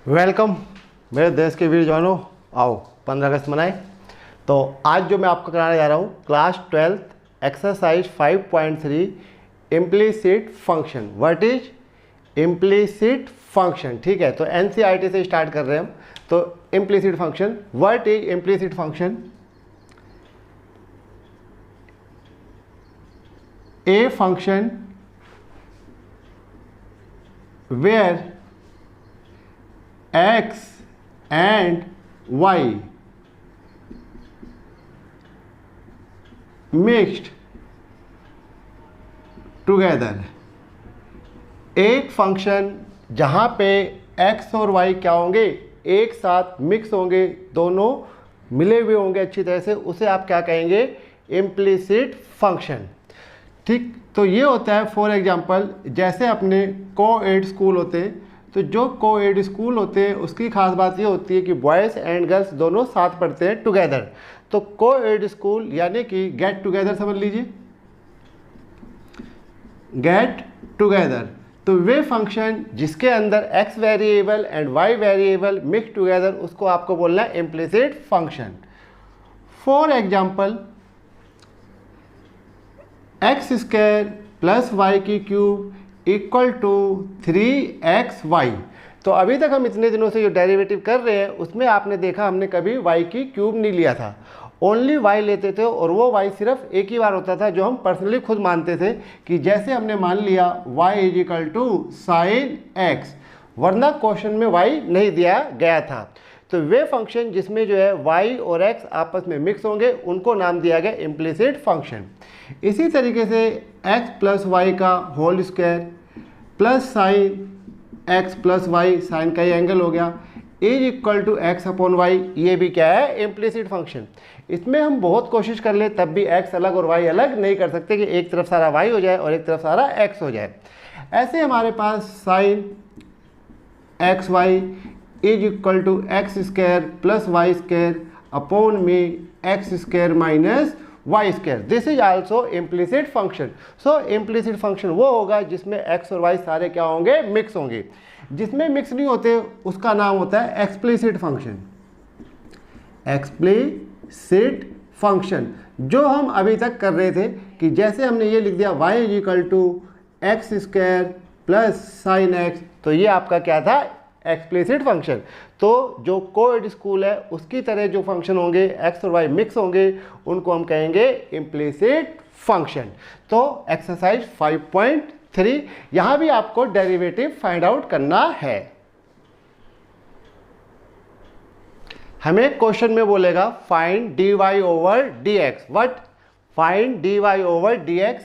Welcome मेरे देश के वीर जवानों, आओ 15 अगस्त मनाएं। तो आज जो मैं आपको कराने जा रहा हूँ class 12 exercise 5.3 implicit function. What is implicit function? ठीक है, तो एनसीईआरटी से स्टार्ट कर रहे हैं हम। तो implicit function, what is implicit function? A function where x and y mixed together। एक फंक्शन जहाँ पे x और y क्या होंगे, एक साथ मिक्स होंगे, दोनों मिले हुए होंगे अच्छी तरह से, उसे आप क्या कहेंगे? Implicit function. ठीक, तो ये होता है फॉर एग्जांपल जैसे अपने को-एड स्कूल होते हैं, तो जो को-एड स्कूल होते हैं उसकी खास बात ये होती है कि बॉयज़ एंड गर्ल्स दोनों साथ पढ़ते हैं टुगेदर। तो को-एड स्कूल यानी कि गेट टुगेदर समझ लीजिए, गेट टुगेदर। तो वे फंक्शन जिसके अंदर x variable and y variable mix together, उसको आपको बोलना है implicit function. For example x square plus Y की क्यूब इक्वल टू 3xy। तो अभी तक हम इतने दिनों से जो डेरिवेटिव कर रहे हैं उसमें आपने देखा हमने कभी y की क्यूब नहीं लिया था, ओनली y लेते थे, और वो y सिर्फ एक ही बार होता था जो हम पर्सनली खुद मानते थे कि जैसे हमने मान लिया y is equal to sine x, वरना क्वेश्चन में y नहीं दिया गया था। तो वे फंक्शन जिसमें जो है y और x आपस में मिक्स होंगे उनको नाम दिया गया इम्प्लीसिट फंक्शन। इसी तरीके से x प्लस वाई का whole square plus sine x plus y, sine का ही एंगल हो गया, is equal to x upon y, ये भी क्या है? Implicit function. इसमें हम बहुत कोशिश कर ले तब भी x अलग और y अलग नहीं कर सकते कि एक तरफ सारा y हो जाए और एक तरफ सारा x हो जाए। ऐसे हमारे पास sine x Y is equal to x square plus Y square upon में X square minus Y square. This is also implicit function. So implicit function वो होगा जिसमें एक्स और वाई सारे क्या होंगे? मिक्स होंगे। जिसमें मिक्स नहीं होते उसका नाम होता है एक्सप्लिसिट फंक्शन। एक्सप्लिसिट फंक्शन जो हम अभी तक कर रहे थे कि जैसे हमने ये लिख दिया y is equal to x square plus sine x, तो ये आपका क्या था? Explicit function. तो जो को-एड स्कूल है उसकी तरह जो फंक्शन होंगे x और y मिक्स होंगे उनको हम कहेंगे इम्प्लिसिट फंक्शन। तो एक्सरसाइज 5.3 यहां भी आपको डेरिवेटिव फाइंड आउट करना है। हमें क्वेश्चन में बोलेगा find dy over dx। What? Find dy over dx।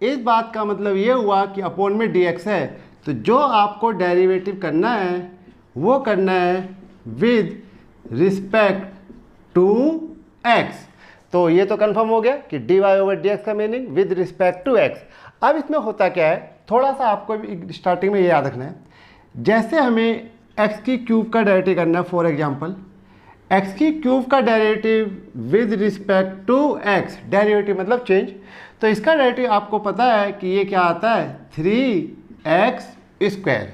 इस बात का मतलब ये हुआ कि अपोन में dx है, तो जो आपको डेरिवेटिव करना है वो करना है विद रिस्पेक्ट टू x। तो ये तो कंफर्म हो गया कि dy ओवर dx का meaning with respect to x। अब इसमें होता क्या है, थोड़ा सा आपको स्टार्टिंग में ये याद रखना है, जैसे हमें x की क्यूब का डेरिवेटिव करना है, फॉर एग्जांपल x की क्यूब का derivative with respect to x, derivative मतलब चेंज। तो इसका डेरिवेटिव आपको पता है कि ये क्या आता है? 3x square.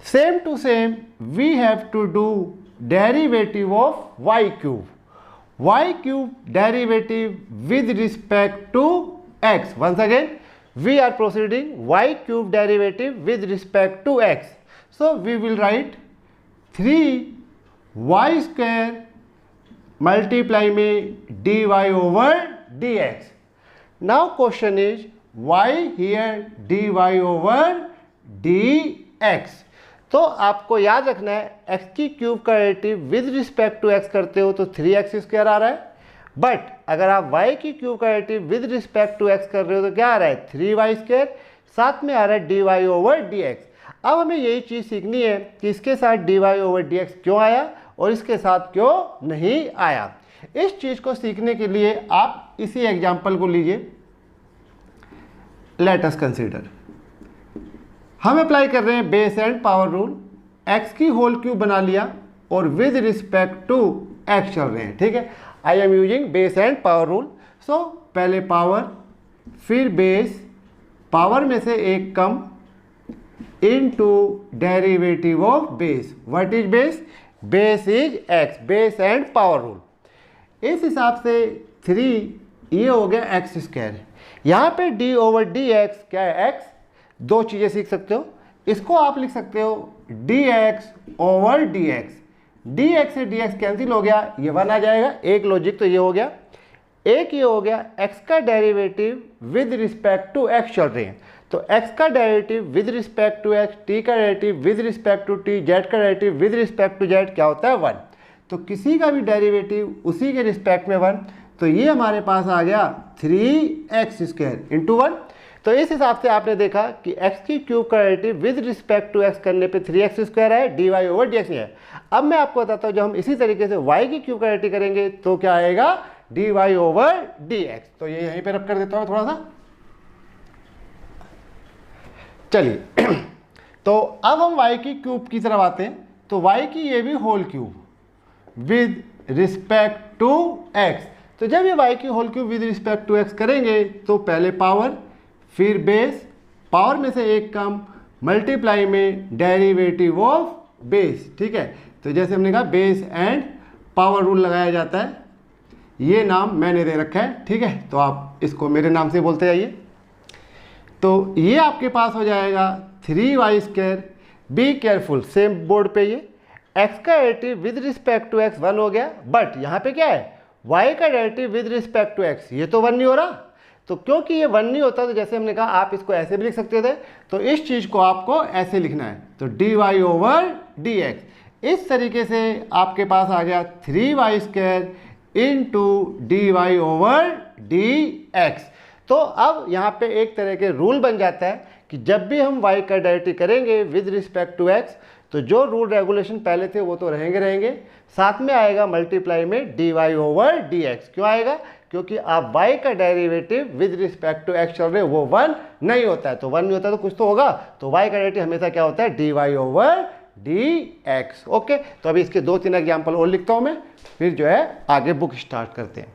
Same to same we have to do derivative of y cube. y cube derivative with respect to x। Once again we are proceeding y cube derivative with respect to x। So we will write 3y square multiply में dy over dx। Now question is why here dy over dx। तो आपको याद रखना है x की cube का derivative with respect to x करते हो तो 3x स्क्वायर आ रहा है, बट अगर आप y की क्यूब का derivative with respect to x कर रहे हो तो क्या आ रहा है? 3y स्क्वायर, साथ में आ रहा है dy ओवर dx। अब हमें यही चीज़ सीखनी है कि इसके साथ dy ओवर dx क्यों आया और इसके साथ क्यों नहीं आया। इस चीज़ को सीखने के लिए आप इसी एग्जाम्पल को लीजिए। लेट अस कंसीडर, हम अप्लाई कर रहे हैं base and power rule. x की होल क्यूब बना लिया और विद रिस्पेक्ट टू x चल रहे हैं, ठीक है। I am using base and power rule. So पहले पावर, फिर बेस, पावर में से एक कम, into derivative of base. What is base? Base is x, base and power rule. इस हिसाब से 3 ये हो गया एक्स स्क्वायर। यहाँ पे d ओवर डी एक्स क्या है? x। दो चीज़ें सीख सकते हो, इसको आप लिख सकते हो dx ओवर dx। dx से dx कैंसिल हो गया, ये 1 आ जाएगा। एक लॉजिक तो ये हो गया। एक ये हो गया x का derivative with respect to x चल रहे हैं, तो x का derivative with respect to x, t का derivative with respect to t, z का derivative with respect to z क्या होता है? 1। तो किसी का भी डेरिवेटिव उसी के रिस्पेक्ट में 1, तो ये हमारे पास आ गया 3x स्क्वायर इंटू 1। तो इस हिसाब से आपने देखा कि x की क्यूब का derivative with respect to x करने पे 3x स्क्वायर है, dy ओवर dx नहीं है। अब मैं आपको बताता हूँ, जब हम इसी तरीके से y की क्यूब का डेरिवेटिव करेंगे तो क्या आएगा? dy over dx। तो ये यहीं पे रब कर देता हूँ थोड़ा सा। चलिए तो अब हम y की क्यूब की तरफ आते हैं। तो y की ये भी whole cube with respect to x। तो जब ये y की whole cube with respect to x करेंगे तो पहले पावर, फिर बेस, पावर में से एक कम, मल्टीप्लाई में डेरिवेटिव ऑफ बेस। ठीक है, तो जैसे हमने कहा बेस एंड पावर रूल लगाया जाता है, ये नाम मैंने दे रखा है। ठीक है, तो आप इसको मेरे नाम से बोलते जाइए। तो ये आपके पास हो जाएगा 3y square. Be careful, same board पे ये x का derivative with respect to x 1 हो गया, बट यहाँ पे क्या है? y का derivative with respect to x, ये तो 1 नहीं हो रहा। तो क्योंकि ये 1 नहीं होता, तो जैसे हमने कहा आप इसको ऐसे भी लिख सकते थे, तो इस चीज़ को आपको ऐसे लिखना है, तो dy ओवर dx। इस तरीके से आपके पास आ गया 3y square into dy over dx। तो अब यहाँ पे एक तरह के रूल बन जाता है कि जब भी हम y का डेरिवेटिव करेंगे विद रिस्पेक्ट टू x, तो जो रूल रेगुलेशन पहले थे वो तो रहेंगे, साथ में आएगा मल्टीप्लाई में dy ओवर dx। क्यों आएगा? क्योंकि आप y का derivative with respect to x चल रहे हो, वो 1 नहीं होता है। तो 1 नहीं होता तो कुछ तो होगा, तो y का डेरिवेटिव हमेशा क्या होता है? dy over dx। ओके, तो अभी इसके 2-3 एग्जाम्पल और लिखता हूँ मैं, फिर जो है आगे बुक स्टार्ट करते हैं।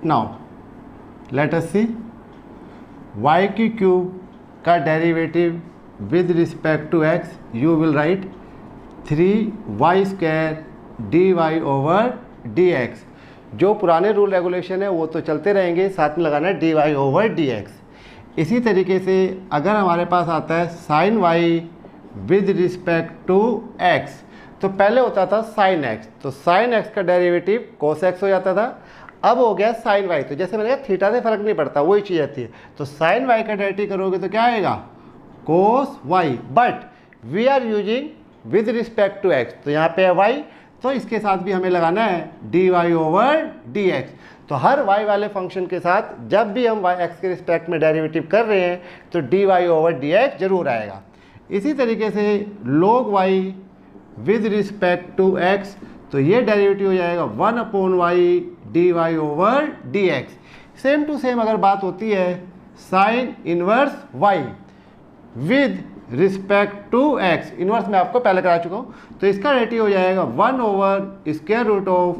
Now let us see y की क्यूब का derivative with respect to x, you will write 3y square dy over dx। जो पुराने रूल रेगुलेशन है वो तो चलते रहेंगे, साथ में लगाना है dy ओवर dx। इसी तरीके से अगर हमारे पास आता है sin y with respect to x, तो पहले होता था sin x, तो sin x का डेरिवेटिव cos x हो जाता था। अब हो गया sin y, तो जैसे मैंने कहा थीटा से फर्क नहीं पड़ता, वही चीज़ आती है। तो sin y का डेरिवेटिव करोगे तो क्या आएगा? cos y, but we are using with respect to x, तो यहाँ पे है y, तो इसके साथ भी हमें लगाना है dy ओवर dx। तो हर y वाले फंक्शन के साथ जब भी हम x के रिस्पेक्ट में डेरिवेटिव कर रहे हैं तो dy ओवर dx जरूर आएगा। इसी तरीके से log y with respect to x, तो ये डेरिवेटिव हो जाएगा 1/y dy over dx। Same to same अगर बात होती है sine inverse y with respect to x, inverse मैं आपको पहले करा चुका हूँ, तो इसका डेरिवेटिव हो जाएगा 1 over square root of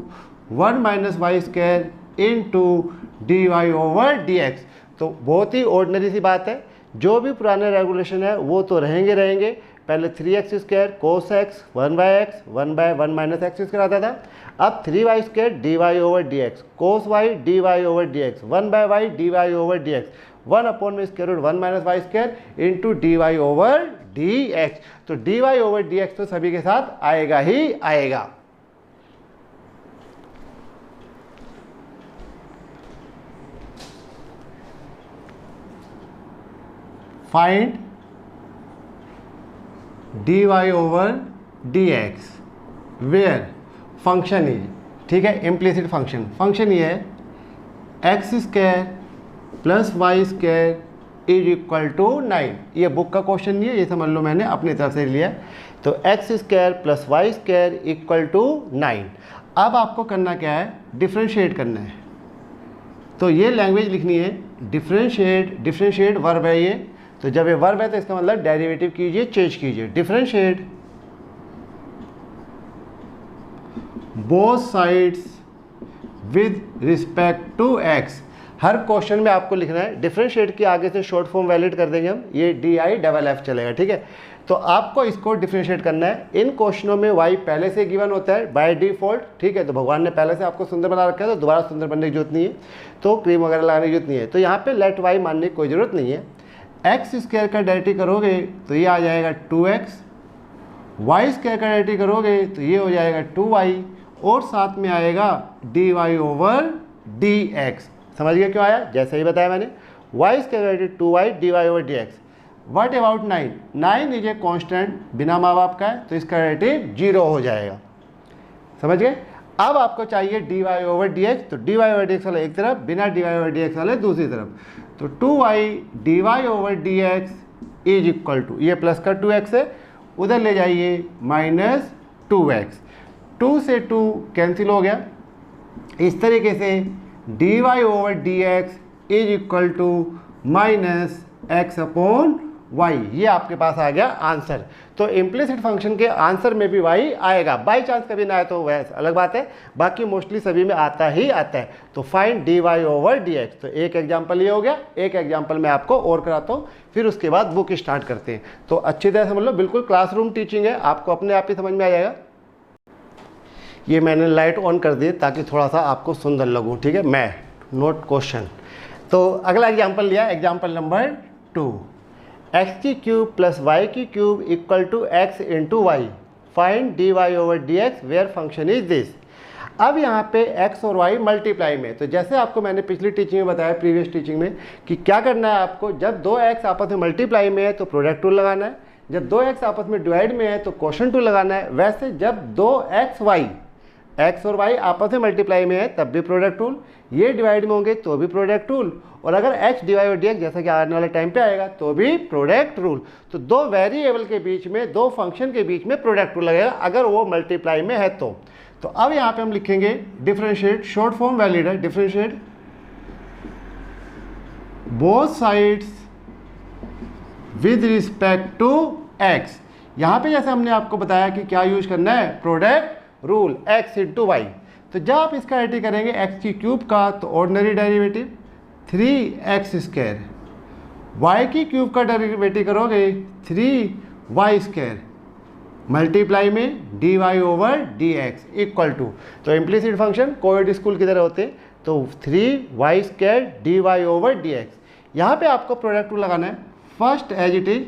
1 minus Y square into D Y over D x. तो बहुत ही ऑर्डिनरी सी बात है, जो भी पुराने रेगुलेशन है वो तो रहेंगे। पहले 3x square cos X 1/x 1/1 minus X square आता था, अब 3y square D Y over D X cos Y D Y over D X 1/y D Y over D x 1 में square root 1 minus Y square into D Y over D x. तो D Y over D x तो सभी के साथ आएगा ही आएगा। Find D Y over D X where function is, ठीक है, इम्प्लिसिट फंक्शन ये है x square plus Y square is equal to 9। ये बुक का क्वेश्चन नहीं है, ये समझ लो मैंने अपनी तरफ से लिया। तो x square plus Y square equal to 9। अब आपको करना क्या है, डिफ्रेंशिएट करना है। तो ये लैंग्वेज लिखनी है डिफ्रेंशिएट वर्ब है ये। तो जब ये वर्ब है तो इसका मतलब डेरिवेटिव कीजिए, चेंज कीजिए। Differentiate both sides with respect to x. हर क्वेश्चन में आपको लिखना है, डिफरेंशिएट की आगे से शॉर्ट फॉर्म वैलिड कर देंगे हम, ये DIFF चलेगा, ठीक है। तो आपको इसको डिफरेंशिएट करना है। इन क्वेश्चनों में y पहले से गिवन होता है बाय डिफॉल्ट, ठीक है। तो भगवान ने पहले से आपको सुंदर बना रखा है, तो दोबारा सुंदर बनने की जरूरत नहीं है, तो क्रीम वगैरह लगाने की जरूरत नहीं है। तो यहाँ पे लेट y मानने की कोई ज़रूरत नहीं है। एक्स स्क्वायर का डेरिवेटिव करोगे तो ये आ जाएगा 2x, वाई स्क्वायर का डेरिवेटिव करोगे तो ये हो जाएगा 2y, और साथ में आएगा dy/dx। समझ गए क्यों आया? जैसे ही बताया मैंने, y square derivative 2y dy/dx। What about 9? 9 is a constant, बिना माँ बाप का है, तो इसका डेरिवेटिव 0 हो जाएगा। समझ गए? अब आपको चाहिए dy/dx, तो dy/dx वाले एक तरफ, बिना dy/dx वाले दूसरी तरफ। तो 2y dy/dx is equal to, ये प्लस का 2x है, उधर ले जाइए -2x, 2 से 2 कैंसिल हो गया। इस तरीके से dy/dx is equal to -x/y, ये आपके पास आ गया आंसर। तो इम्प्लिसिट फंक्शन के आंसर में भी y आएगा, बाई चांस कभी ना आए तो वह अलग बात है, बाकी मोस्टली सभी में आता ही आता है। तो फाइंड dy/dx। तो एक एग्जांपल ये हो गया, एक एग्जांपल मैं आपको और कराता हूँ, फिर उसके बाद बुक स्टार्ट करते हैं। तो अच्छी तरह समझ लो, बिल्कुल क्लासरूम टीचिंग है, आपको अपने आप ही समझ में आ जाएगा। ये मैंने लाइट ऑन कर दी ताकि थोड़ा सा आपको सुंदर लगूँ, ठीक है। मैं नोट क्वेश्चन, तो अगला एग्जाम्पल लिया, example number 2, x³ + y³ equal to x into y, find dy/dx where function is this. अब यहाँ पे x और y मल्टीप्लाई में, तो जैसे आपको मैंने पिछली टीचिंग में बताया, प्रीवियस टीचिंग में, कि क्या करना है आपको, जब 2x आपस में मल्टीप्लाई में है तो प्रोडक्ट रूल लगाना है, जब 2x आपस में डिवाइड में है तो क्वोशंट रूल लगाना है। वैसे जब 2xy, x और y आपस में मल्टीप्लाई में है तब भी प्रोडक्ट रूल, ये डिवाइड में होंगे तो भी प्रोडक्ट रूल, और अगर x dy/dx जैसा कि आने वाले टाइम पे आएगा तो भी प्रोडक्ट रूल। तो दो वेरिएबल के बीच में, दो फंक्शन के बीच में प्रोडक्ट रूल लगेगा अगर वो मल्टीप्लाई में है तो। तो अब यहाँ पे हम लिखेंगे डिफरेंशिएट, शॉर्ट फॉर्म वैलिड है, differentiate both sides with respect to x। यहाँ पे जैसे हमने आपको बताया कि क्या यूज करना है, product rule, x into y. तो जब आप इसका डेरिवेटिव करेंगे x³ का, तो ऑर्डिनरी डेरिवेटिव 3x², y³ का डेरिवेटिव करोगे 3y², मल्टीप्लाई में dy/dx इक्वल टू, तो इम्प्लिसिट फंक्शन कोएड स्कूल की तरह होते हैं, तो 3y² dy/dx। यहाँ पे आपको प्रोडक्ट रूल लगाना है, first as it is,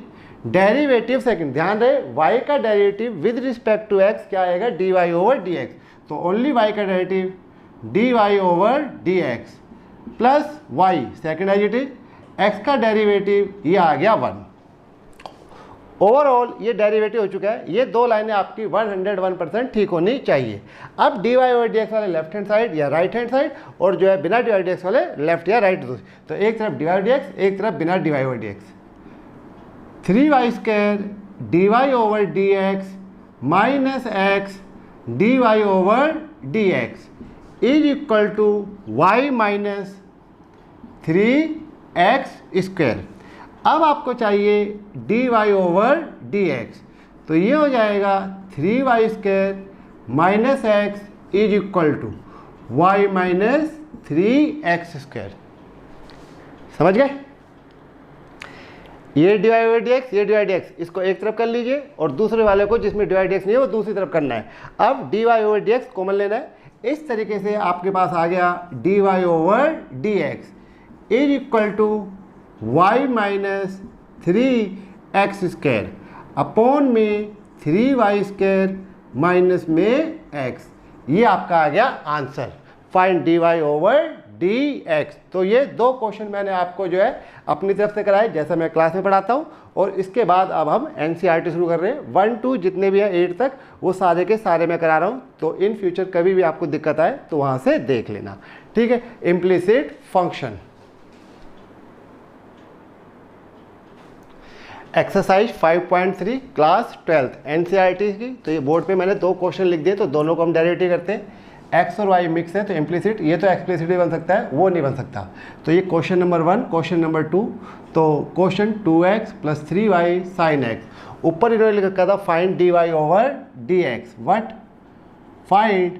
derivative second. ध्यान रहे y का derivative with respect to x क्या आएगा, dy/dx। तो ओनली y का derivative dy/dx plus y, second as it is, x का डेरिवेटिव ये आ गया 1। ओवरऑल ये डेरिवेटिव हो चुका है। ये दो लाइनें आपकी 101% ठीक होनी चाहिए। अब dy/dx वाले लेफ्ट हैंड साइड या राइट हैंड साइड, और जो है बिना dy/dx वाले लेफ्ट या राइट। तो एक तरफ dy/dx, एक तरफ बिना dy/dx। 3y² dy/dx minus x dy/dx is equal to y minus 3x²। अब आपको चाहिए dy/dx, तो ये हो जाएगा 3y² minus x is equal to y minus 3x²। समझ गए? ये dy/dx, ये dy/dx, इसको एक तरफ कर लीजिए और दूसरे वाले को जिसमें dy/dx नहीं है वो दूसरी तरफ करना है। अब dy/dx कॉमन लेना है। इस तरीके से आपके पास आ गया dy/dx is equal to y minus 3x² upon में 3y² माइनस में x। ये आपका आ गया आंसर, फाइंड dy/dx। तो ये दो क्वेश्चन मैंने आपको जो है अपनी तरफ से कराए, जैसा मैं क्लास में पढ़ाता हूँ, और इसके बाद अब हम NCERT शुरू कर रहे हैं। 1 2 जितने भी हैं 8 तक, वो सारे के सारे मैं करा रहा हूँ। तो इन फ्यूचर कभी भी आपको दिक्कत आए तो वहाँ से देख लेना, ठीक है। Implicit function, exercise 5.3 class 12th NCERT की। तो ये बोर्ड पे मैंने दो क्वेश्चन लिख दिए, तो दोनों को हम डेरिवेटिव करते हैं। x और y मिक्स है तो इम्प्लिसिट, ये तो एक्सप्लिसिट भी बन सकता है, वो नहीं बन सकता। तो ये क्वेश्चन नंबर 1, क्वेश्चन नंबर 2। तो question 2x + 3y sin x। ऊपर इन्होंने लिखा था find dy/dx। What? Find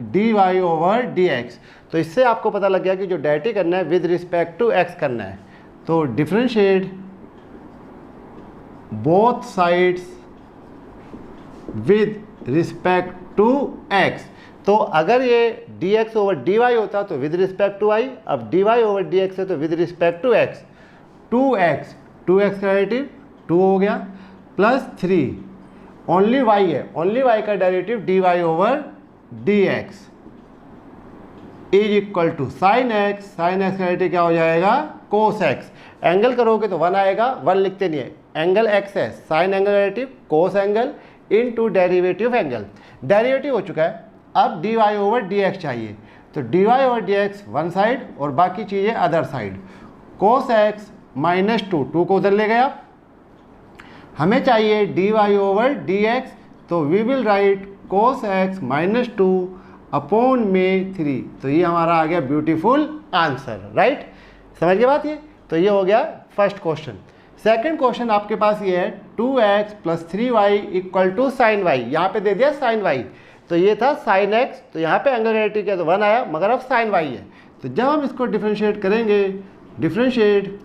D Y over D x. तो इससे आपको पता लग गया कि जो डेरिवेटिव करना है विद रिस्पेक्ट टू एक्स करना है। तो differentiate both sides with respect to x. तो अगर ये d x over d y होता तो विद रिस्पेक्ट टू आई, अब d Y over D x है तो with respect to x. 2x का डेरिवेटिव 2 हो गया, प्लस 3 ओनली y है, ओनली y का derivative dy over dx is equal to sine x. Sine x का derivative क्या हो जाएगा? Cos x. एंगल करोगे तो 1 आएगा, 1 लिखते नहीं है, एंगल x है, sign angle derivative cos angle into derivative angle. Derivative हो चुका है, अब dy ओवर dx चाहिए, तो dy over dx one side और बाकी चीज़ें other side. Cos x minus 2 को उधर ले गया, हमें चाहिए dy ओवर dx, तो we will write cos x minus 2 upon में 3। तो ये हमारा आ गया ब्यूटीफुल आंसर, राइट? समझ गए बात ये? तो ये हो गया फर्स्ट क्वेश्चन। सेकंड क्वेश्चन आपके पास ये है 2x plus 3y equal to sine y. यहाँ पे दे दिया साइन वाई, तो ये था साइन एक्स, तो यहाँ पे एंगल डेरिवेटिव क्या तो 1 आया, मगर अब साइन वाई है। तो जब हम इसको डिफ्रेंशिएट करेंगे, differentiate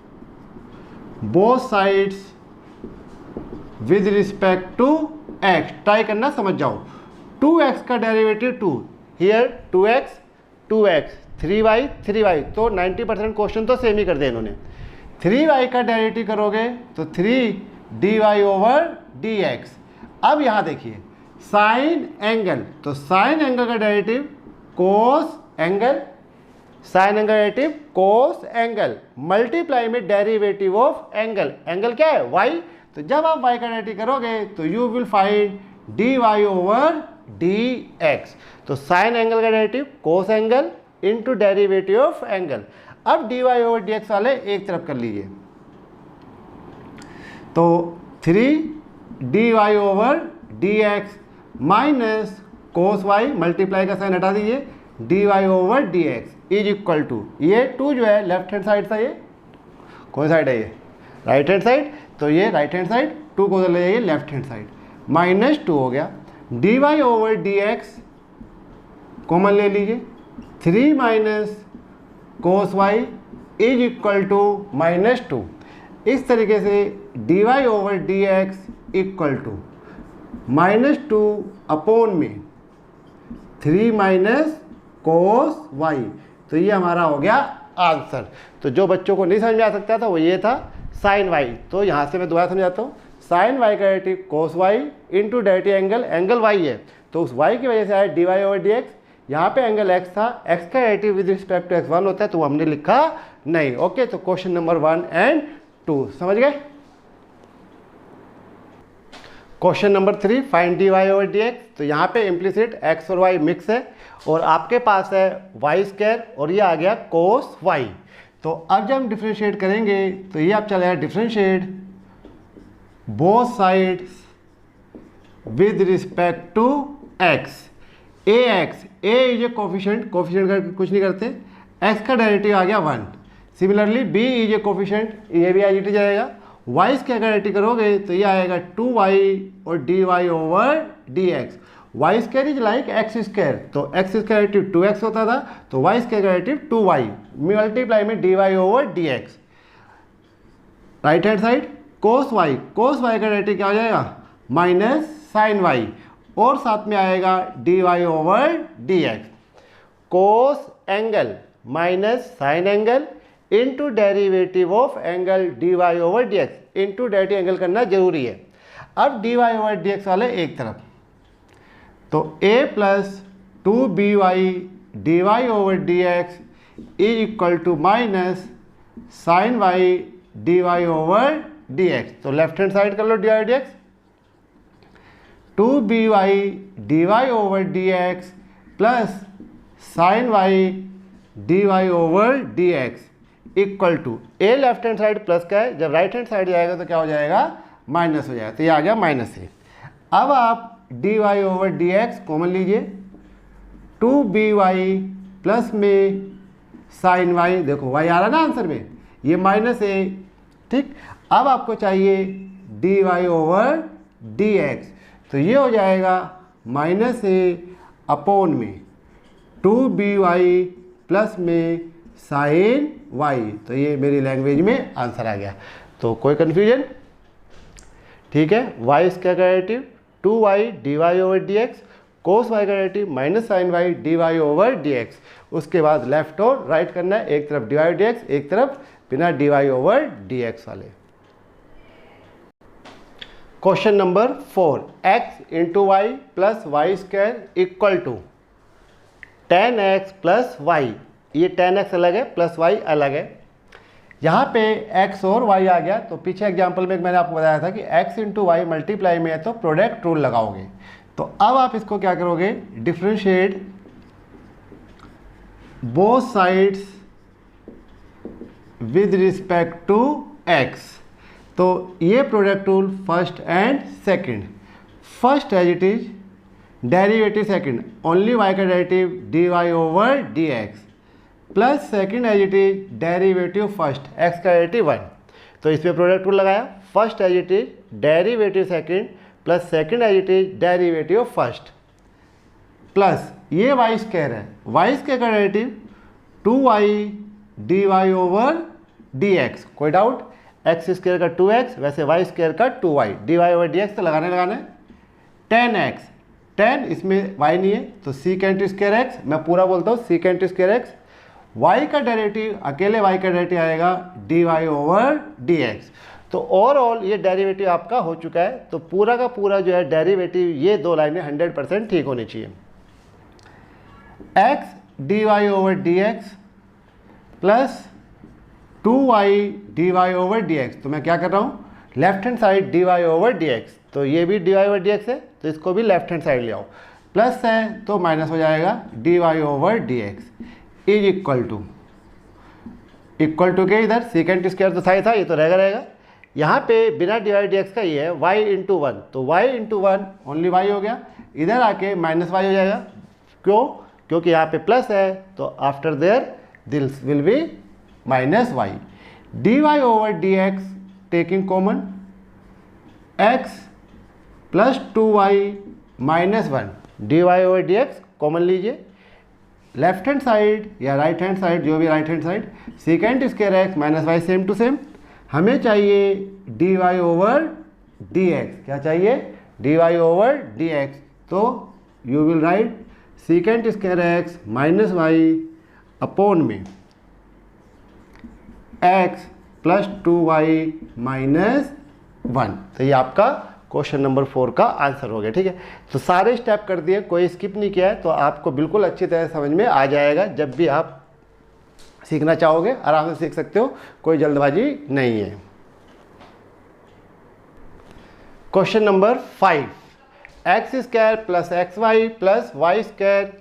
both sides with respect to x, try करना समझ जाओ। 2x का derivative 2, here 2x 3y 3y, तो 90% क्वेश्चन तो सेम ही कर दिया इन्होंने। 3y का डेरिवेटिव करोगे तो 3 dy ओवर dx। अब यहाँ देखिए साइन एंगल, तो साइन एंगल का derivative cos angle, sign angle derivative cos angle multiply में डेरिवेटिव ऑफ एंगल। एंगल क्या है? y। तो जब आप y का डेरिवेटिव करोगे तो you will find dy over dx। तो साइन एंगल का derivative cos angle into derivative of angle. अब dy ओवर dx वाले एक तरफ कर लीजिए, तो 3 dy ओवर dx माइनस कोस y, मल्टीप्लाई का साइन हटा दीजिए, dy over dx is equal to, ये 2 जो है लेफ्ट हैंड साइड था, ये कौन साइड है? ये राइट हैंड साइड, तो ये राइट हैंड साइड 2 को उधर ले जाइए लेफ्ट हैंड साइड, माइनस 2 हो गया। dy ओवर dx कॉमन ले लीजिए, 3 minus cos y is equal to minus 2। इस तरीके से dy over dx equal to minus 2 upon में 3 माइनस कोस y। तो ये हमारा हो गया आंसर। तो जो बच्चों को नहीं समझ में आ सकता था वो ये था साइन y। तो यहाँ से मैं दोबारा समझाता हूँ, साइन y का डेरिवेटिव कोस y into derivative angle, angle y है, तो उस y की वजह से आया dy ओवर dx। यहाँ पे एंगल x था, x का derivative with respect to x 1 होता है, तो वो हमने लिखा नहीं। ओके, तो क्वेश्चन नंबर 1 एंड 2 समझ गए। Question number 3 find dy over dx। तो यहाँ पे इम्प्लिसिट x और y मिक्स है और आपके पास है वाई स्क्वायर और ये आ गया कोस y। तो अब जब हम डिफ्रेंशिएट करेंगे तो ये आप चलेगा differentiate both sides with respect to x। ax, a is a coefficient, coefficient का कुछ नहीं करते, x का डेरिवेटिव आ गया 1। Similarly b is a coefficient, ये भी एज इट इज आएगा। y स्क्वायर का डेरिवेटिव करोगे तो ये आएगा 2y और dy over dx। y square is like x square, तो x स्क्वायर का डेरिवेटिव 2x होता था, तो y स्क्वायर का डेरिवेटिव 2y मल्टीप्लाई में dy over dx। Right hand side cos y, cos y का डेरिवेटिव क्या हो जाएगा? माइनस साइन y, और साथ में आएगा dy over dx। Cos angle minus sign angle into derivative of angle dy over dx, into derivative angle करना जरूरी है। अब dy ओवर dx वाले एक तरफ, तो a plus 2by dy over dx is equal to minus sine y dy over dx। तो left hand side कर लो dy dx, 2by dy over dx plus sine y dy over dx equal to, a left hand side plus का है, जब right hand side जाएगा तो क्या हो जाएगा? माइनस हो जाएगा, तो ये आ गया माइनस a। अब आप dy ओवर dx कॉमन लीजिए, 2by प्लस में साइन y, देखो y आ रहा ना आंसर में, ये माइनस a, ठीक। अब आपको चाहिए dy ओवर dx, तो ये हो जाएगा माइनस a अपॉन में 2by प्लस में साइन y। तो ये मेरी लैंग्वेज में आंसर आ गया। तो कोई कन्फ्यूजन? ठीक है, y इसका derivative 2y dy over dx, cos y का derivative minus sine y dy over dx। उसके बाद लेफ्ट और राइट करना है, एक तरफ dy dx, एक तरफ बिना dy ओवर dx वाले। Question number 4, x into y plus Y square equal to 10x plus y. ये 10x अलग है, प्लस y अलग है। यहाँ पे x और y आ गया, तो पीछे एग्जाम्पल में मैंने आपको बताया था कि x इंटू वाई मल्टीप्लाई में है तो प्रोडक्ट रूल लगाओगे। तो अब आप इसको क्या करोगे, differentiate both sides with respect to x। तो ये product rule first and second, first as it is, derivative second only y का derivative dy over dx, plus second as it is derivative first x का derivative 1। तो इसमें product rule लगाया, first as it is derivative second plus second as it is derivative first, plus ये y square है, y square का derivative 2y dy over dx। कोई doubt? X square का 2x, वैसे वाई स्क्वायर का 2y, dy over dx तो लगाना है। 10x, 10 इसमें y नहीं है तो सीकेंट स्क्वायर x, मैं पूरा बोलता हूँ सीकेंट स्क्वायर x। y का डेरिवेटिव, अकेले y का डेरिवेटिव आएगा dy ओवर dx। तो ओवरऑल ये डेरिवेटिव आपका हो चुका है। तो पूरा का पूरा जो है डेरिवेटिव, ये दो लाइनें 100% ठीक होनी चाहिए। x dy over dx plus 2y dy over dx। तो मैं क्या कर रहा हूँ, left hand side dy over dx, तो ये भी dy ओवर dx है तो इसको भी लेफ्ट हैंड साइड ले आओ, प्लस है तो माइनस हो जाएगा dy over dx is equal to k, इधर सेकेंड स्क्वायर तो था ये तो रहेगा। यहाँ पे बिना dy dx का ये है y इंटू 1, तो y इंटू 1 ओनली y हो गया, इधर आके माइनस y हो जाएगा। क्यों? क्योंकि यहाँ पे प्लस है तो after there this will be minus y। dy over dx taking common, x plus 2y minus 1, dy over dx common लीजिए, लेफ्ट हैंड साइड या राइट हैंड साइड, जो भी right hand side, second square x minus y same to same. हमें चाहिए dy over dx, क्या चाहिए, dy over dx। तो you will write second square x minus y upon में x plus 2y minus 1। तो ये आपका क्वेश्चन नंबर 4 का आंसर हो गया। ठीक है, तो सारे स्टेप कर दिए, कोई स्किप नहीं किया है, तो आपको बिल्कुल अच्छी तरह समझ में आ जाएगा। जब भी आप सीखना चाहोगे आराम से सीख सकते हो, कोई जल्दबाजी नहीं है। Question number 5, x square plus x y plus Y square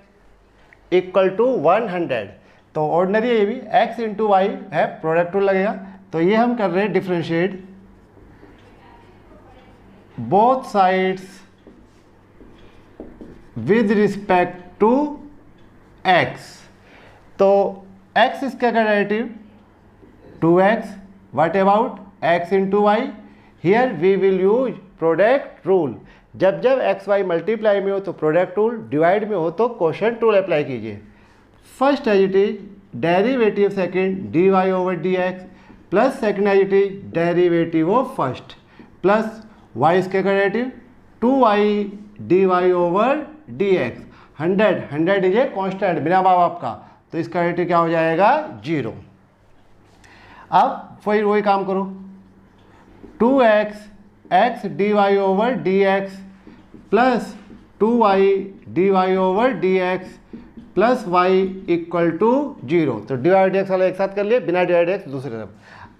equal to 100। तो ऑर्डिनरी ये भी x इंटू वाई है, प्रोडक्ट रूल लगेगा। तो ये हम कर रहे हैं differentiate both sides with respect to x। तो x इसका derivative 2x, what about x into y, here we will use product rule. जब जब एक्स वाई मल्टीप्लाई में हो तो प्रोडक्ट रूल, डिवाइड में हो तो क्वोशिएंट रूल अप्लाई कीजिए। First as it is derivative second dy over dx plus second as it is derivative of first plus y इसके derivative 2y dy over dx। 100 is a constant बिना बाप आपका, तो इसका डेरिवेटिव क्या हो जाएगा 0। अब फिर वही काम करो, 2x x dy over dx plus 2y dy over dx plus y equal to 0। तो dy dx वाला एक साथ कर लिए, बिना dy dx दूसरी तरफ।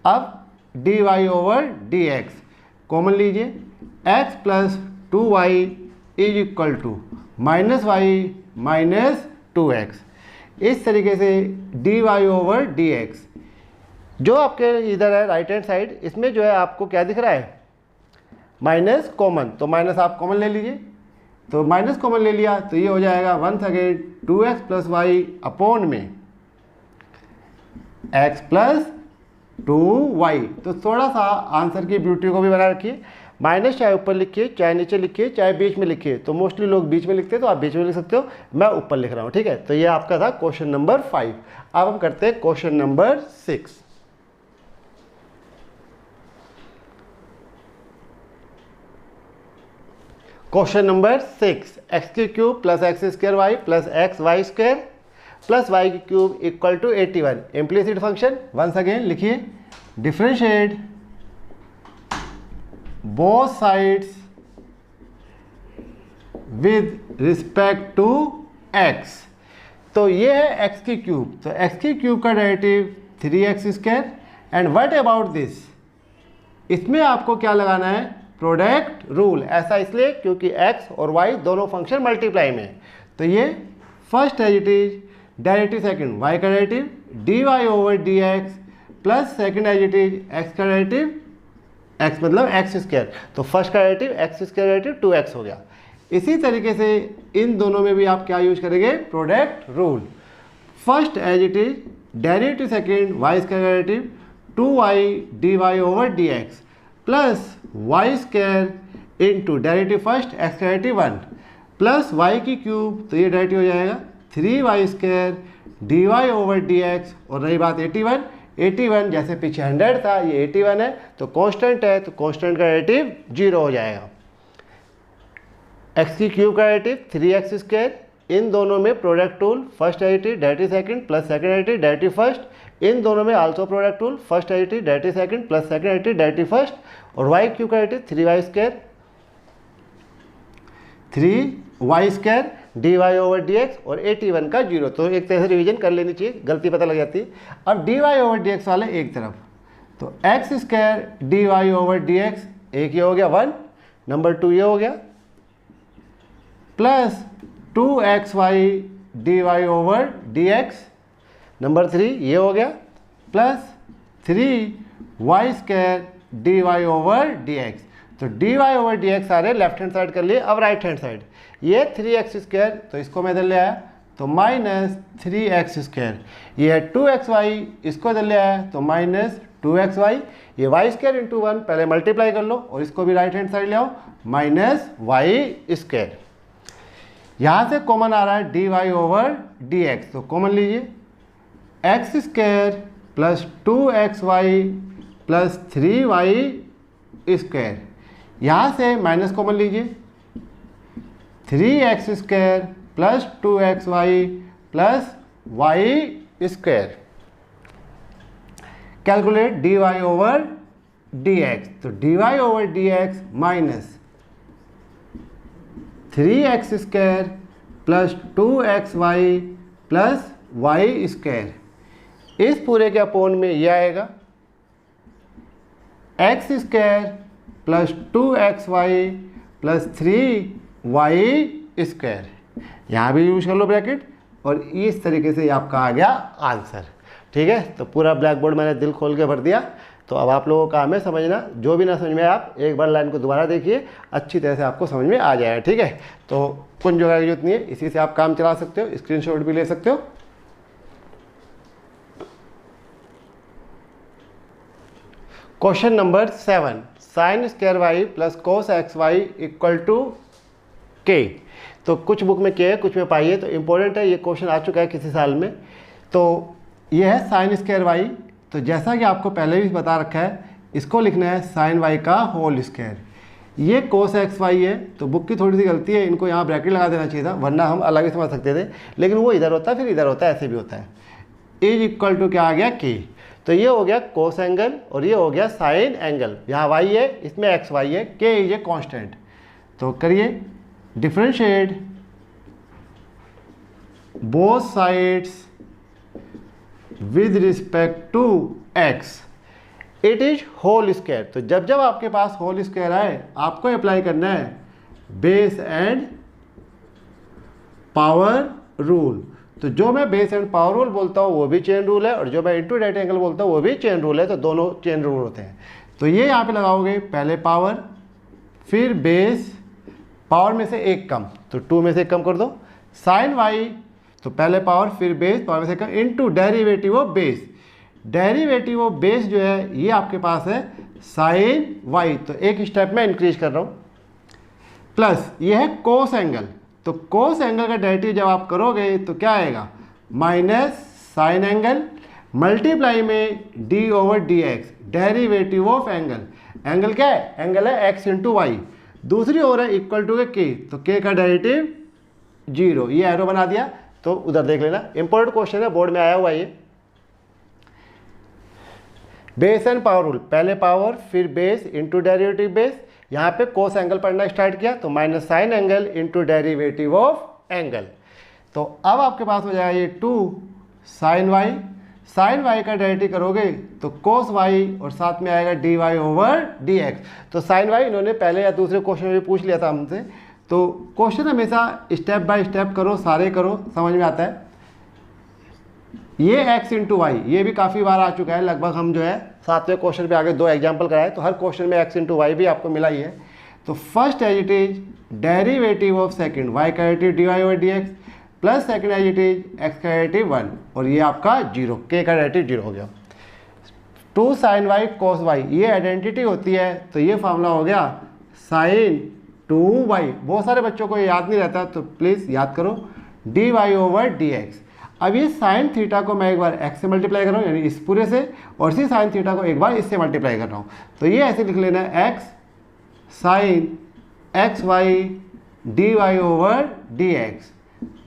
अब dy ओवर dx कॉमन लीजिए, x plus 2y is equal to minus y minus 2x। इस तरीके से dy ओवर dx जो आपके इधर है राइट हैंड साइड, इसमें जो है आपको क्या दिख रहा है माइनस कॉमन, तो माइनस आप कॉमन ले लीजिए। तो माइनस कॉमन ले लिया तो ये हो जाएगा once again 2x plus y upon में x प्लस 2y। तो थोड़ा सा आंसर की ब्यूटी को भी बना रखिए। माइनस चाहे ऊपर लिखिए, चाहे नीचे लिखिए, चाहे बीच में लिखिए। तो मोस्टली लोग बीच में लिखते हैं, तो आप बीच में लिख सकते हो, मैं ऊपर लिख रहा हूँ, ठीक है। तो ये आपका था क्वेश्चन नंबर 5। अब हम करते हैं question number 6। Question number 6, X की cube plus X square Y plus x Y square plus Y की cube equal to 81। Implicit function once again लिखिए, differentiate both sides with respect to x. तो ये है एक्स की cube, तो x की cube का derivative 3x square. And what about this, इसमें आपको क्या लगाना है, प्रोडक्ट रूल। ऐसा इसलिए क्योंकि x और y दोनों फंक्शन मल्टीप्लाई में है। तो ये first as it is, derivative second y का derivative dy over dx plus second as it is x का डेरिवेटिव, x मतलब x स्क्वायर। तो फर्स्ट का derivative x square derivative 2x हो गया। इसी तरीके से इन दोनों में भी आप क्या यूज करेंगे, product rule. First as it is, derivative second y square derivative 2y dy over dx plus Y square into derivative first x का डेरिवेटिव 1 प्लस वाई की क्यूब, तो ये डेरिवेटिव हो जाएगा 3y square dy over dx। और रही बात 81 जैसे पीछे 100 था, ये 81 है, तो कांस्टेंट है, तो कांस्टेंट का डेरिवेटिव 0 हो जाएगा। एक्स की क्यूब का डेरिवेटिव 3x स्क्वायर, इन दोनों में product rule, first derivative derivative second plus second derivative derivative first, इन दोनों में also product rule, first derivative derivative second plus second derivative derivative first. और y क्यूब का derivative 3y square, 3y square dy over dx और 81 का 0। तो एक तरह से रिवीजन कर लेनी चाहिए, गलती पता लग जाती है। अब dy ओवर dx वाले एक तरफ, तो x square dy over dx, एक ये हो गया 1, नंबर 2 ये हो गया, plus 2xy dy over dx, number 3 ये हो गया, plus 3y square dy over dx। तो dy ओवर dx सारे लेफ्ट हैंड साइड कर लिए। अब राइट हैंड साइड, ये 3x स्क्वायर, तो इसको मैं इधर ले आया, तो माइनस 3x स्क्वायर। ये है 2xy, इसको इधर ले आया, तो माइनस 2xy। ये y स्क्वायर इंटू 1 पहले मल्टीप्लाई कर लो, और इसको भी राइट हैंड साइड ले आओ, माइनस y स्क्वायर। यहाँ से कॉमन आ रहा है dy ओवर dx, तो कॉमन लीजिए, x square plus 2xy plus 3y square. यहाँ से माइनस कॉमन लीजिए, 3x square plus 2xy plus y square. Calculate dy over dx, तो dy over dx minus 3x square plus 2xy plus y square. इस पूरे के upon में यह आएगा x square plus 2xy plus 3y square. यहाँ भी यूज कर लो ब्रैकेट, और इस तरीके से आपका आ गया आंसर। ठीक है, तो पूरा ब्लैक बोर्ड मैंने दिल खोल के भर दिया। तो अब आप लोगों का काम है समझना, जो भी ना समझ में आप एक बार लाइन को दोबारा देखिए, अच्छी तरह से आपको समझ में आ जाएगा। ठीक है, तो कुछ जगह की जरूरत नहीं है, इसी से आप काम चला सकते हो, स्क्रीनशॉट भी ले सकते हो। Question number 7, sine square Y plus cos x y equal to k. तो कुछ बुक में के है, कुछ में पाई है, तो इम्पोर्टेंट है, ये क्वेश्चन आ चुका है किसी साल में। तो ये है साइन स्क्वायर वाई, तो जैसा कि आपको पहले भी बता रखा है, इसको लिखना है साइन वाई का होल स्क्वायर। ये कोस एक्स वाई है, तो बुक की थोड़ी सी गलती है, इनको यहाँ ब्रैकेट लगा देना चाहिए था, वरना हम अलग ही समझ सकते थे, लेकिन वो इधर होता है फिर इधर होता है, ऐसे भी होता है। इज इक्वल टू क्या आ गया, के। तो ये हो गया कोस एंगल और ये हो गया साइन एंगल। यहाँ वाई है, इसमें एक्स वाई है, के इज ए कॉन्स्टेंट। तो करिए differentiate both sides with respect to x, it is whole square. तो जब जब आपके पास होल स्क्वायर आए, आपको अप्लाई करना है बेस एंड पावर रूल। तो जो मैं बेस एंड पावर रूल बोलता हूँ वो भी चेन रूल है, और जो मैं इंटू राइट एंगल बोलता हूँ वो भी चेन रूल है, तो दोनों चेन रूल होते हैं। तो ये यहाँ पे लगाओगे, पहले पावर फिर बेस, पावर में से एक कम, तो 2 में से एक कम कर दो, साइन वाई, तो पहले पावर फिर बेस, पावर में से कम, into derivative of base. Derivative of base जो है ये आपके पास है साइन वाई, तो एक स्टेप में इंक्रीज कर रहा हूँ, प्लस ये है कोस एंगल, तो कोस एंगल का डेरिवेटिव जब आप करोगे तो क्या आएगा, माइनस साइन एंगल मल्टीप्लाई में D over D x, derivative of angle, angle क्या है, एंगल है एक्स इंटू वाई, दूसरी ओर है इक्वल टू के, तो के का डेरिवेटिव 0, ये एरो बना दिया, तो उधर देख लेना, इंपॉर्टेंट क्वेश्चन है, बोर्ड में आया हुआ ये। बेस एंड पावर रूल, पहले पावर फिर बेस इंटू डेरिवेटिव बेस, यहाँ पे कोस एंगल पढ़ना स्टार्ट किया तो minus sign angle into derivative of angle, तो अब आपके पास हो जाएगा ये 2 साइन वाई का डेरिवेटिव करोगे तो कोस वाई और साथ में आएगा d Y over D x, तो साइन वाई इन्होंने पहले या दूसरे क्वेश्चन में भी पूछ लिया था हमसे, तो क्वेश्चन हमेशा स्टेप बाय स्टेप करो, सारे करो, समझ में आता है। ये x इंटू वाई, ये भी काफ़ी बार आ चुका है, लगभग हम जो है 7वें क्वेश्चन पे आगे 2 एग्जाम्पल कराए, तो हर क्वेश्चन में x इंटू वाई भी आपको मिला ही है। तो first as it is derivative of second, y का derivative d Y over D x, plus second as it is x का डेरिवेटिव 1, और ये आपका 0, k का डेरिवेटिव 0 हो गया। 2 साइन वाई कोस वाई, ये आइडेंटिटी होती है, तो ये फार्मूला हो गया साइन 2y, बहुत सारे बच्चों को ये याद नहीं रहता, तो प्लीज़ याद करो, d Y over D x. अब ये साइन थीटा को मैं एक बार x से मल्टीप्लाई कर रहा हूँ, यानी इस पूरे से, और इसी साइन थीटा को एक बार इससे मल्टीप्लाई कर रहा हूँ, तो ये ऐसे लिख लेना है x sine x y D Y over D x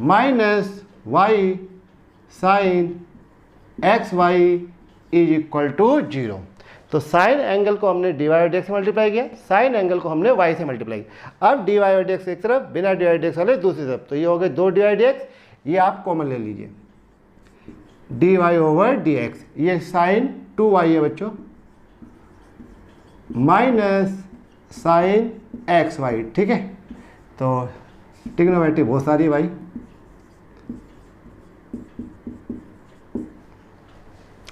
minus y sine x Y is equal to 0। तो साइन एंगल को हमने डी वाई डी एक्स से मल्टीप्लाई किया, साइन एंगल को हमने y से मल्टीप्लाई किया। अब डी वाई डी एक्स एक तरफ, बिना डी वाई डी एक्स वाले दूसरी तरफ, तो ये हो गए 2 डी वाई डी एक्स, ये आप कॉमन ले लीजिए, d Y over D x, ये साइन 2y है बच्चों, माइनस साइन एक्स वाई, ठीक है। तो ट्रिग्नोमेट्री बहुत सारी भाई,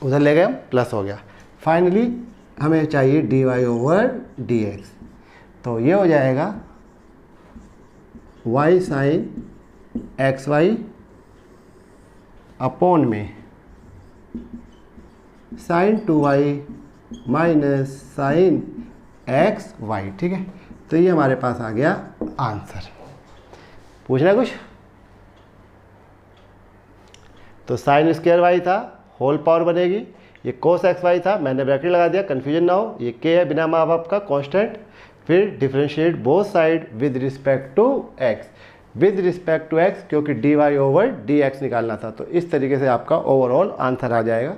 उधर ले गए हम, प्लस हो गया। फाइनली हमें चाहिए D Y over D x, तो ये हो जाएगा y sine x Y upon में sine 2y minus sine x Y, ठीक है। तो ये हमारे पास आ गया आंसर। पूछना कुछ? तो साइन स्क्वायर वाई था, होल पावर बनेगी, ये कोस एक्स वाई था, मैंने ब्रैकेट लगा दिया, कन्फ्यूजन ना हो, ये के है बिना माँ बाप का कांस्टेंट, फिर differentiate both side with respect to X, with respect to X, क्योंकि D Y over D X निकालना था, तो इस तरीके से आपका ओवरऑल आंसर आ जाएगा।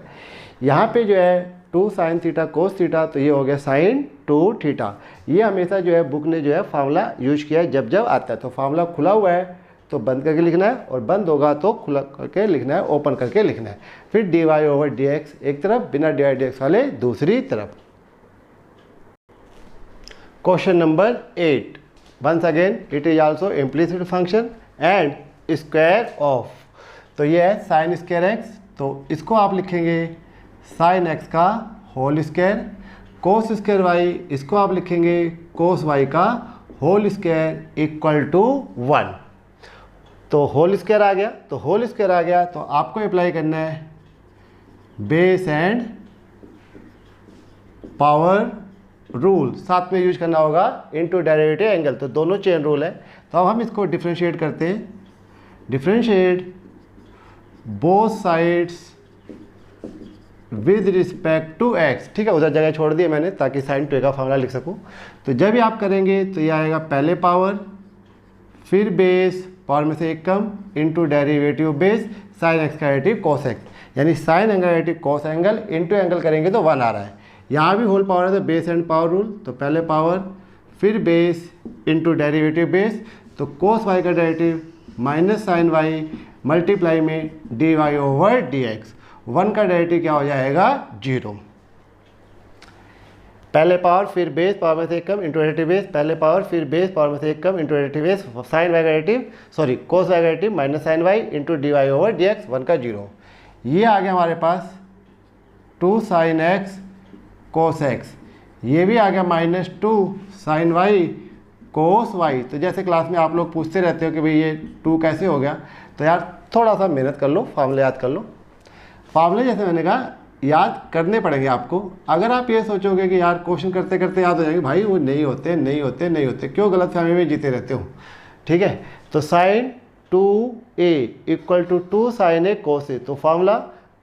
यहाँ पे जो है 2 साइन थीटा कोस थीटा, तो ये हो गया साइन 2 थीटा। ये हमेशा जो है बुक ने जो है फार्मूला यूज किया है जब जब आता है, तो फार्मूला खुला हुआ है तो बंद करके लिखना है, और बंद होगा तो खुला करके लिखना है, ओपन करके लिखना है। फिर d Y over D x एक तरफ, बिना डी वाई डी एक्स वाले दूसरी तरफ। Question number 8, once again it is also implicit function and square of, तो ये है साइन स्क्वायर एक्स, तो इसको आप लिखेंगे साइन एक्स का whole square, cos square y, इसको आप लिखेंगे कोस वाई का होल स्क्वायर इक्वल टू 1। तो होल स्क्वायर आ गया, तो होल स्क्वायर आ गया, तो आपको अप्लाई करना है बेस एंड पावर रूल, साथ में यूज करना होगा इनटू डेरिवेटिव एंगल, तो दोनों चेन रूल है। तो अब हम इसको डिफरेंशिएट करते हैं, differentiate both sides with respect to x, ठीक है, उधर जगह छोड़ दिए मैंने ताकि साइन 2 का फार्मूला लिख सकूं। तो जब भी आप करेंगे तो ये आएगा पहले पावर फिर बेस, पावर में से एक कम, into derivative base sine x का डेरिवेटिव कॉस एक्स, यानी sine angle derivative cos angle into angle करेंगे तो 1 आ रहा है। यहाँ भी होल पावर है तो बेस एंड पावर रूल, तो पहले पावर फिर बेस इंटू डेरिवेटिव बेस, तो कोस वाई का derivative minus sine Y multiply में D Y over D x, 1 का डेरिवेटिव क्या हो जाएगा 0। पहले पावर फिर बेस पावर में से एक कम इंटू डेरिवेटिव बेस, पहले पावर फिर बेस पावर में से एक कम into derivative base, sine y का डेरिवेटिव सॉरी कोस वाई का derivative minus sine y into D Y over D x, 1 का 0। ये आ गया हमारे पास 2 साइन एक्स कोस एक्स, ये भी आ गया minus 2 sine y cos y. तो जैसे क्लास में आप लोग पूछते रहते हो कि भाई ये 2 कैसे हो गया, तो यार थोड़ा सा मेहनत कर लो, फार्मूले याद कर लो। फार्मूले जैसे मैंने कहा याद करने पड़ेंगे आपको। अगर आप ये सोचोगे कि यार क्वेश्चन करते करते याद हो जाएंगे, भाई वो नहीं होते नहीं होते नहीं होते, क्यों गलतफहमी में जीते रहते हो। ठीक है, तो sine 2a equal to 2 sine a cos a, तो फॉर्मूला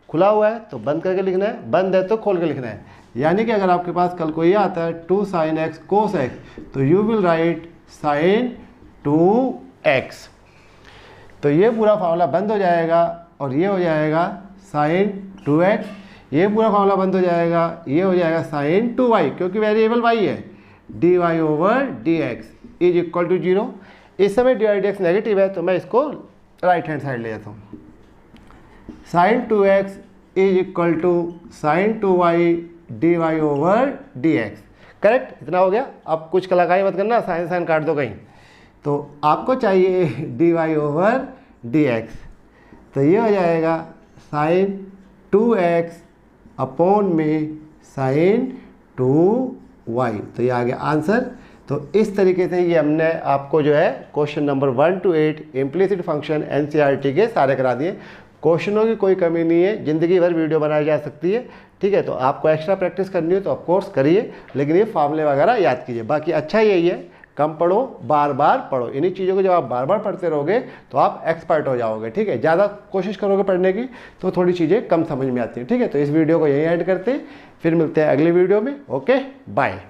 खुला हुआ है तो बंद करके लिखना है, बंद है तो खोल के लिखना है। यानी कि अगर आपके पास कल को ये आता है 2 साइन एक्स कोस एक्स, तो you will write sine 2x। तो ये पूरा फार्मूला बंद हो जाएगा और ये हो जाएगा साइन 2x, ये पूरा फार्मूला बंद हो जाएगा, ये हो जाएगा साइन 2y, क्योंकि वेरिएबल y है, dy over dx is equal to 0। इस समय dy dx नेगेटिव है तो मैं इसको राइट हैंड साइड ले जाता हूँ। Sine 2x is equal to sine 2y dy over dx। Correct, इतना हो गया। अब कुछ कलाकारी मत करना, साइन साइन काट दो कहीं। तो आपको चाहिए dy ओवर dx, तो ये हो जाएगा साइन 2x अपॉन में साइन 2y, तो ये आ गया आंसर। तो इस तरीके से ये हमने आपको जो है question number 1 to 8 implicit function NCERT के सारे करा दिए। क्वेश्चनों की कोई कमी नहीं है, ज़िंदगी भर वीडियो बनाई जा सकती है। ठीक है, तो आपको एक्स्ट्रा प्रैक्टिस करनी हो तो ऑफकोर्स करिए, लेकिन ये फार्मूले वगैरह याद कीजिए। बाकी अच्छा यही है, कम पढ़ो, बार बार पढ़ो। इन्हीं चीज़ों को जब आप बार बार पढ़ते रहोगे तो आप एक्सपर्ट हो जाओगे। ठीक है, ज़्यादा कोशिश करोगे पढ़ने की तो थोड़ी चीज़ें कम समझ में आती हैं। ठीक है, तो इस वीडियो को यहीं एंड करते हैं, फिर मिलते हैं अगली वीडियो में। Okay, bye.